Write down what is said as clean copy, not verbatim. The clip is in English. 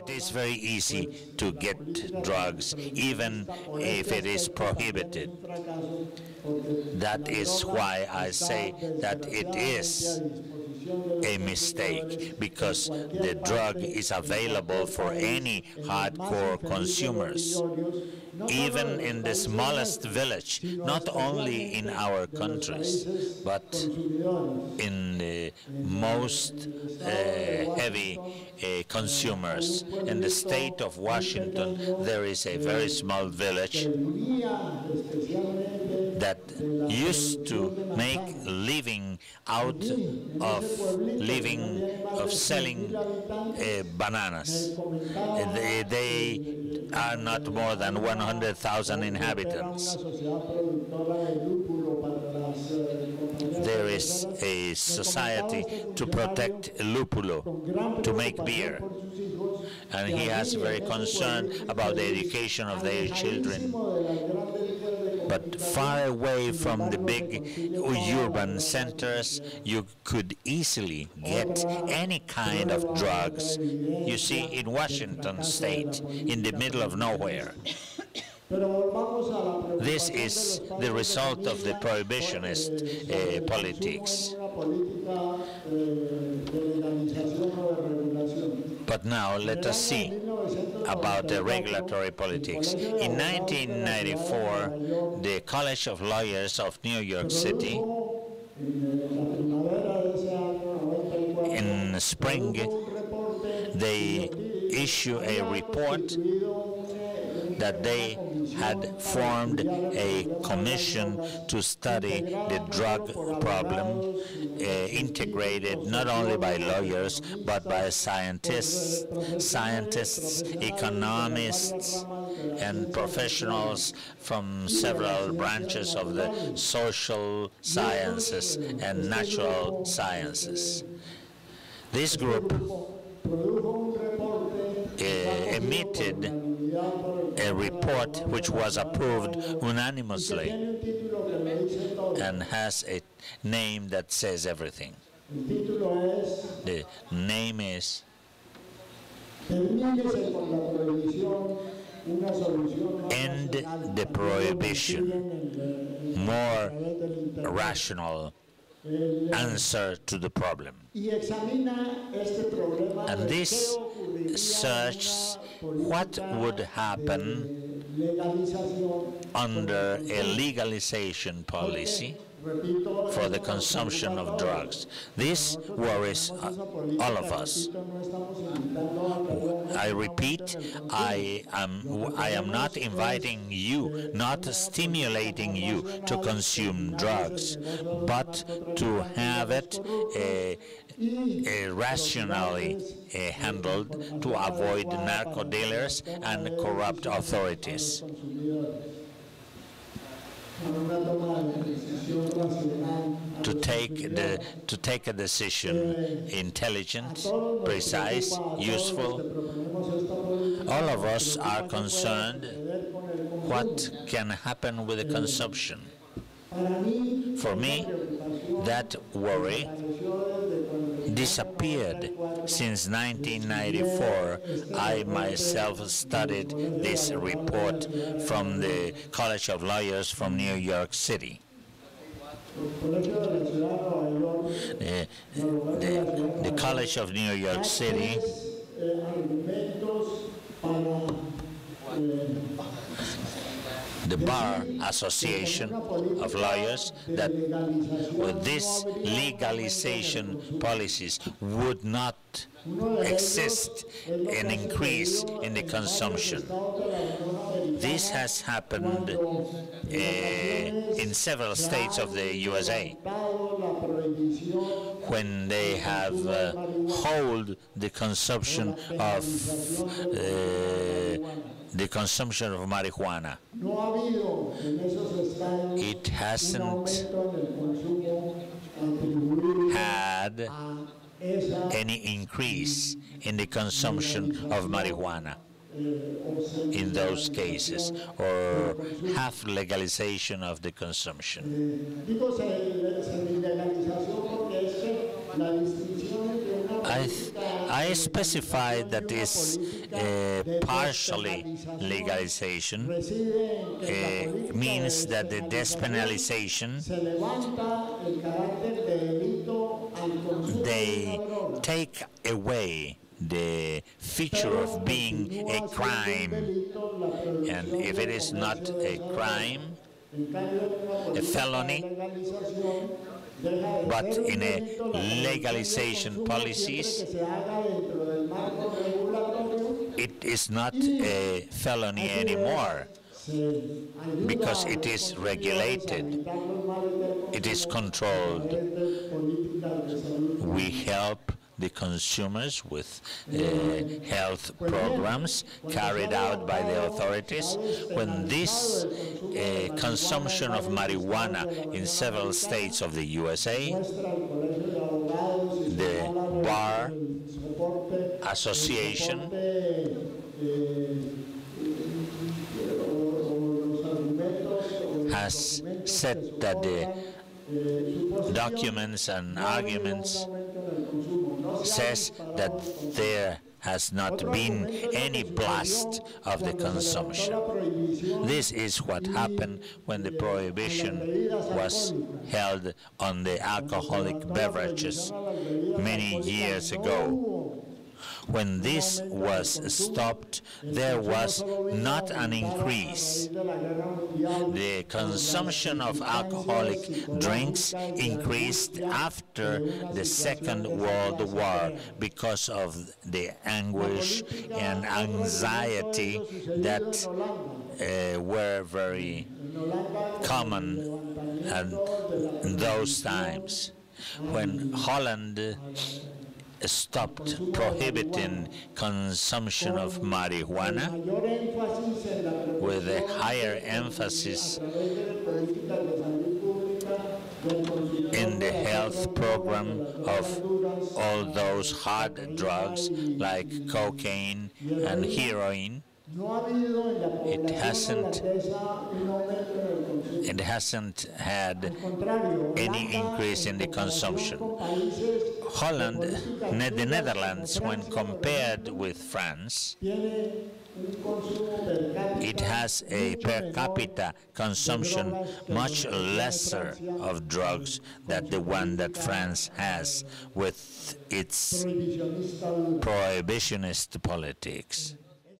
it is very easy to get drugs, even if it is prohibited. That is why I say that it is a mistake, because the drug is available for any hardcore consumers, even in the smallest village, not only in our countries, but in the most heavy consumers. In the state of Washington, there is a very small village that used to make living out of selling bananas. They are not more than 100,000 inhabitants. There is a society to protect lupulo, to make beer. And he has very concern about the education of their children. But far away from the big urban centers, you could easily get any kind of drugs. You see, in Washington state, in the middle of nowhere. This is the result of the prohibitionist politics. But now let us see about the regulatory politics. In 1994, the College of Lawyers of New York City, in spring, they issue a report that they had formed a commission to study the drug problem, integrated not only by lawyers, but by scientists, economists, and professionals from several branches of the social sciences and natural sciences. This group emitted a report which was approved unanimously and has a name that says everything. The name is End the Prohibition, More Rational Answer to the Problem. And this searches what would happen under a legalization policy for the consumption of drugs. This worries all of us. I repeat, I am not inviting you, not stimulating you to consume drugs, but to have it rationally handled to avoid narco dealers and corrupt authorities. To take a decision intelligent, precise, useful. All of us are concerned what can happen with the consumption. For me, that worry disappeared since 1994. I myself studied this report from the College of Lawyers from New York City. The College of New York City the Bar Association of Lawyers, that with this legalization policies would not exist an increase in the consumption. This has happened in several states of the USA when they have hold the consumption of marijuana. It hasn't had any increase in the consumption of marijuana in those cases, or half legalization of the consumption. I I specified that is partially legalization means that the despenalization, they take away the feature of being a crime, and if it is not a crime, a felony, but in a legalization policies, it is not a felony anymore because it is regulated, it is controlled. We help the consumers with health programs carried out by the authorities. When this consumption of marijuana in several states of the USA, the Bar Association has said that the documents and arguments says that there has not been any blast of the consumption. This is what happened when the prohibition was held on the alcoholic beverages many years ago. When this was stopped, there was not an increase. The consumption of alcoholic drinks increased after the Second World War because of the anguish and anxiety that were very common in those times. When Holland stopped prohibiting consumption of marijuana with a higher emphasis in the health program of all those hard drugs like cocaine and heroin. It hasn't had any increase in the consumption. Holland, the Netherlands, when compared with France, it has a per capita consumption much lesser of drugs than the one that France has with its prohibitionist politics.